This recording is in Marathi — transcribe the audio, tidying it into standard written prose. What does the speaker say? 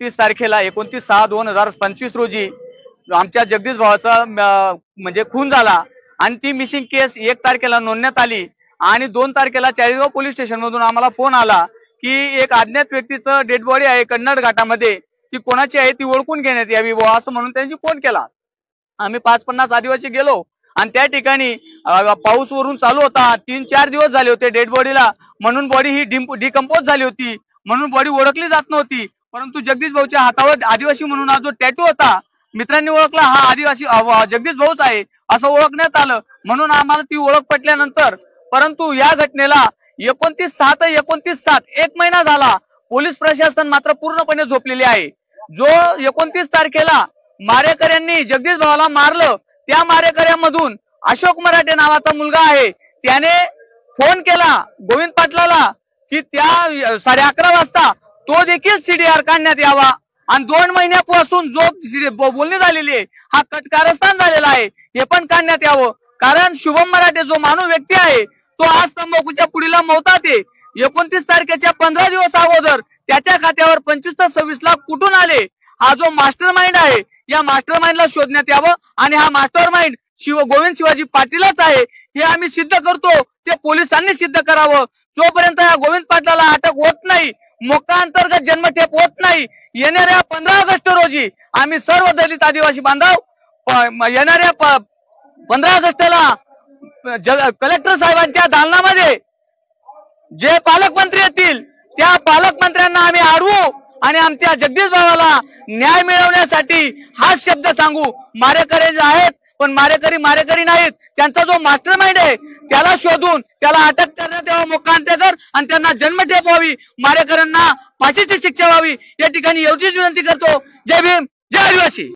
29 तारखेला 29/6/2025 रोजी आमच्या जगदीश भावाचा म्हणजे खून झाला आणि ती मिसिंग केस 1 तारखेला नोंदण्यात आली आणि 2 तारखेला चाळीसगाव पोलीस स्टेशन मधून आम्हाला फोन आला की एक अज्ञात व्यक्तीचं डेड बॉडी आहे कन्नड घाटामध्ये, ती कोणाची आहे ती ओळखून घेण्यात यावी बुवा असं म्हणून त्यांनी फोन केला। आम्ही 550 आदिवासी गेलो आणि त्या ठिकाणी पाऊस वरून चालू होता, 3-4 दिवस झाले होते डेड बॉडीला, म्हणून बॉडी ही डिकम्पोज झाली होती, म्हणून बॉडी ओळखली जात नव्हती। परंतु जगदीश भाऊच्या हातावर आदिवासी म्हणून हा जो टॅटू होता मित्रांनी ओळखला, हा आदिवासी जगदीश भाऊच आहे असं ओळखण्यात आलं, म्हणून आम्हाला ती ओळख पटल्यानंतर परंतु या घटनेला 29/6 1 महिना झाला, पोलीस प्रशासन मात्र पूर्णपणे झोपलेले आहे। जो 29 तारखेला मारेकऱ्यांनी जगदीश भावाला मारलं त्या मारेकऱ्यांमधून अशोक मराठे नावाचा मुलगा आहे, त्याने फोन केला गोविंद पाटलाला की त्या 11:30 वाजता तो देखील सीडीआर काढण्यात यावा आणि 2 महिन्यापासून जो बोलणी झालेली आहे हा कटकारस्थान झालेला आहे हे पण काढण्यात यावं। कारण शुभम मराठे जो मानव व्यक्ती आहे तो आज तंबाखूच्या पुडीला मवतात आहे। 29 तारखेच्या 15 दिवस अगोदर त्याच्या खात्यावर 25-26 लाख कुठून आले, हा जो मास्टर माइंड आहे या मास्टर माइंडला शोधण्यात यावं आणि हा मास्टर माइंड गोविंद शिवाजी पाटीलच आहे हे आम्ही सिद्ध करतो, ते पोलिसांनी सिद्ध करावं। जोपर्यंत या गोविंद पाटलाला अटक होत नाही, मोक्का अंतर्गत जन्मठेप होत नाही, येणाऱ्या 15 ऑगस्ट रोजी आम्ही सर्व दलित आदिवासी बांधव येणाऱ्या 15 ऑगस्टला कलेक्टर साहेबांच्या दालनामध्ये जे पालकमंत्री येतील त्या पालकमंत्र्यांना आम्ही अडवू आणि आमच्या जगदीश भावाला न्याय मिळवण्यासाठी हाच शब्द सांगू। मारेकरी आहेत पण मारेकरी नाहीत, त्यांचा जो मास्टर माइंड आहे त्याला शोधून त्याला अटक करण्यात यावं मोक्का अंतर्गत आणि त्यांना जन्मठेप व्हावी, मारेकऱ्यांना फाशीची शिक्षा व्हावी, या ठिकाणी एवढीच विनंती करतो। जय भीम।